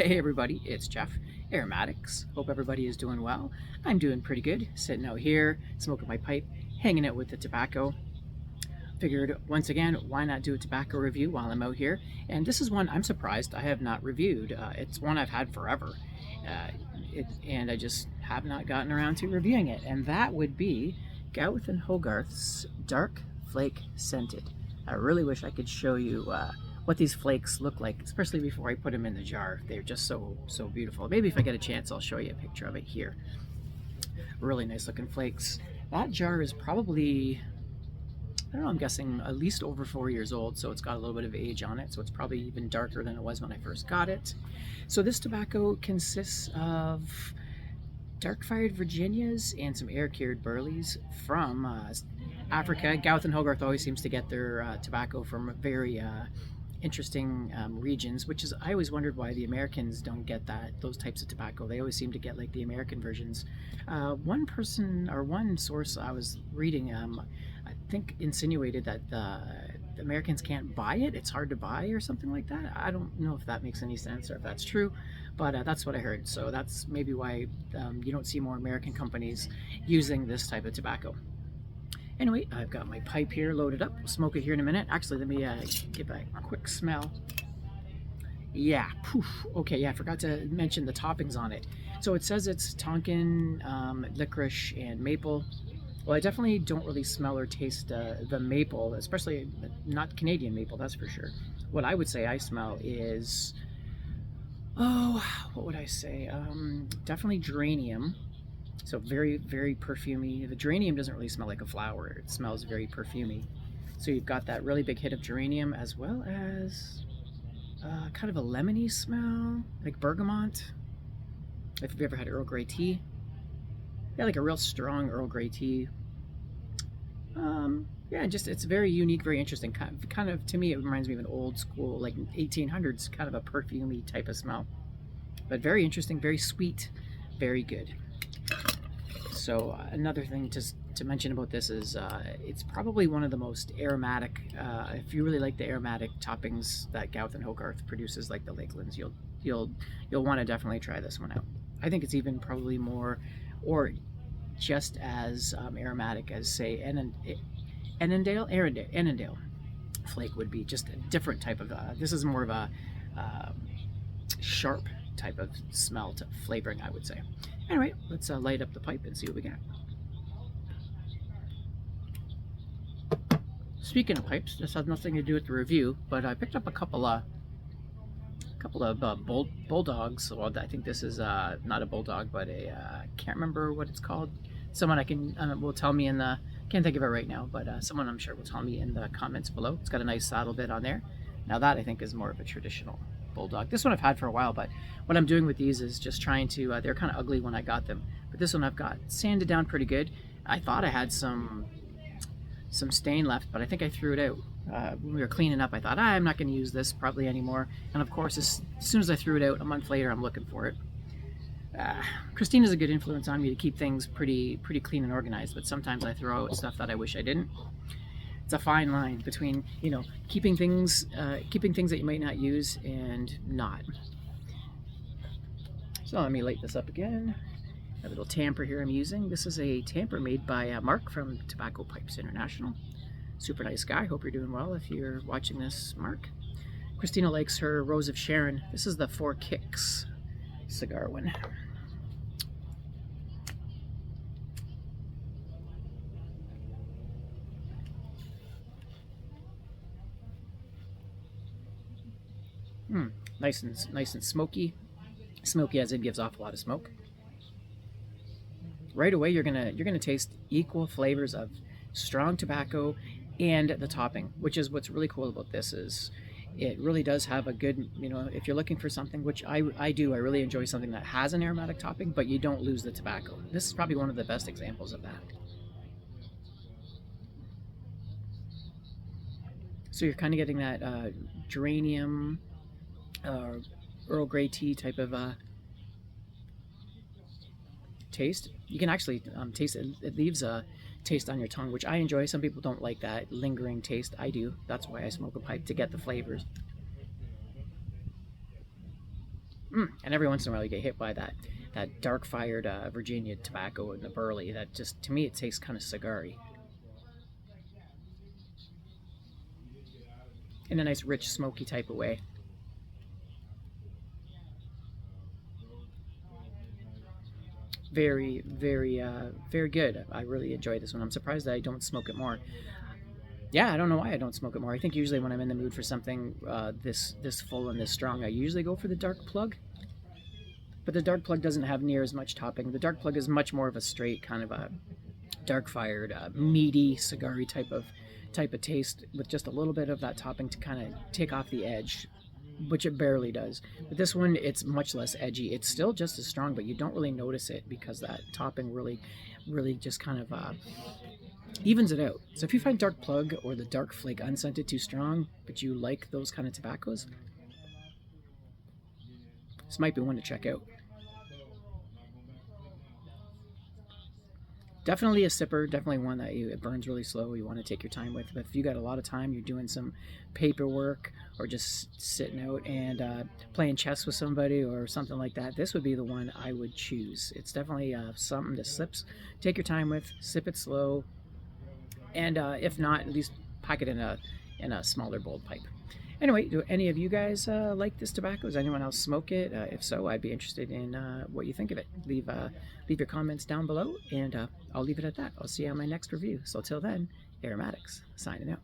Hey everybody, it's Jeff, Aromatics. Hope everybody is doing well. I'm doing pretty good, sitting out here, smoking my pipe, hanging out with the tobacco. Figured once again, why not do a tobacco review while I'm out here? And this is one I'm surprised I have not reviewed. It's one I've had forever, and I just have not gotten around to reviewing it. And that would be Gowth and Hogarth's Dark Flake Scented. I really wish I could show you what these flakes look like, especially before I put them in the jar. They're just so beautiful. Maybe if I get a chance, I'll show you a picture of it here. Really nice looking flakes. That jar is probably, I don't know, I'm guessing at least over 4 years old, so it's got a little bit of age on it, so it's probably even darker than it was when I first got it. So this tobacco consists of dark-fired Virginias and some air-cured burleys from Africa. Gowth and Hogarth always seems to get their tobacco from very interesting regions, which is, I always wondered why the Americans don't get those types of tobacco. They always seem to get like the American versions. One person or one source I was reading, I think insinuated that the Americans can't buy it. It's hard to buy or something like that. I don't know if that makes any sense or if that's true, but that's what I heard. So that's maybe why you don't see more American companies using this type of tobacco. Anyway, I've got my pipe here loaded up. We'll smoke it here in a minute. Actually, let me give a quick smell. Yeah, poof. Okay, yeah, I forgot to mention the toppings on it. So it says it's Tonkin, licorice, and maple. Well, I definitely don't really smell or taste the maple, especially not Canadian maple, that's for sure. What I would say I smell is, oh, what would I say? Definitely geranium. So very perfumey. The geranium doesn't really smell like a flower. It smells very perfumey. So you've got that really big hit of geranium, as well as kind of a lemony smell, like bergamot. If you've ever had Earl Grey tea. Yeah, like a real strong Earl Grey tea. Yeah, just it's very unique, very interesting. Kind of to me, it reminds me of an old school, like 1800s, kind of a perfumey type of smell. But very interesting, very sweet, very good. So another thing to mention about this is it's probably one of the most aromatic. If you really like the aromatic toppings that Gowth and Hogarth produces, like the Lakelands, you'll want to definitely try this one out. I think it's even probably more, or just as aromatic as, say, Annandale Flake would be. Just a different type of. This is more of a sharp type of smell to flavoring, I would say. Anyway, let's light up the pipe and see what we got. Speaking of pipes, this has nothing to do with the review, but I picked up a couple of bulldogs. Well, I think this is not a bulldog, but I can't remember what it's called. Someone will tell me in the, can't think of it right now, but someone I'm sure will tell me in the comments below. It's got a nice saddle bit on there. Now that I think is more of a traditional bulldog. This one I've had for a while, but what I'm doing with these is just trying to, they're kind of ugly when I got them, but this one I've got sanded down pretty good. I thought I had some stain left, but I think I threw it out. When we were cleaning up, I thought, I'm not going to use this probably anymore. And of course, as soon as I threw it out, a month later, I'm looking for it. Christina's a good influence on me to keep things pretty clean and organized, but sometimes I throw out stuff that I wish I didn't. It's a fine line between, keeping things that you might not use and not. So let me light this up again. A little tamper here I'm using. This is a tamper made by Mark from Tobacco Pipes International. Super nice guy. Hope you're doing well if you're watching this, Mark. Christina likes her Rose of Sharon. This is the 4 Kicks cigar one. Nice and smoky. Smoky as it gives off a lot of smoke. Right away, you're gonna taste equal flavors of strong tobacco and the topping, which is what's really cool about this. Is it really does have a good, if you're looking for something, which I do, I really enjoy something that has an aromatic topping, but you don't lose the tobacco. This is probably one of the best examples of that. So you're kind of getting that geranium, Earl Grey tea type of taste. You can actually taste it. It leaves a taste on your tongue, which I enjoy. Some people don't like that lingering taste. I do. That's why I smoke a pipe, to get the flavors. And every once in a while you get hit by that dark fired Virginia tobacco in the burley. That just, to me, it tastes kind of cigar-y. In a nice rich smoky type of way. Very, very, very good. I really enjoy this one. I'm surprised that I don't smoke it more. Yeah, I don't know why I don't smoke it more. I think usually when I'm in the mood for something this full and this strong, I usually go for the dark plug. But the dark plug doesn't have near as much topping. The dark plug is much more of a straight kind of a dark fired, meaty, cigar-y type of taste with just a little bit of that topping to kind of take off the edge, which it barely does. But this one, it's much less edgy. It's still just as strong, but you don't really notice it because that topping really just kind of evens it out. So if you find dark plug or the dark flake unscented too strong, but you like those kind of tobaccos, this might be one to check out. Definitely a sipper, definitely one that it burns really slow, you want to take your time with. But if you got a lot of time, you're doing some paperwork or just sitting out and playing chess with somebody or something like that, this would be the one I would choose. It's definitely something to take your time with, sip it slow, and if not, at least pack it in a smaller bold pipe. Anyway, do any of you guys like this tobacco? Does anyone else smoke it? If so, I'd be interested in what you think of it. Leave your comments down below, and I'll leave it at that. I'll see you on my next review. So till then, Aromatics, signing out.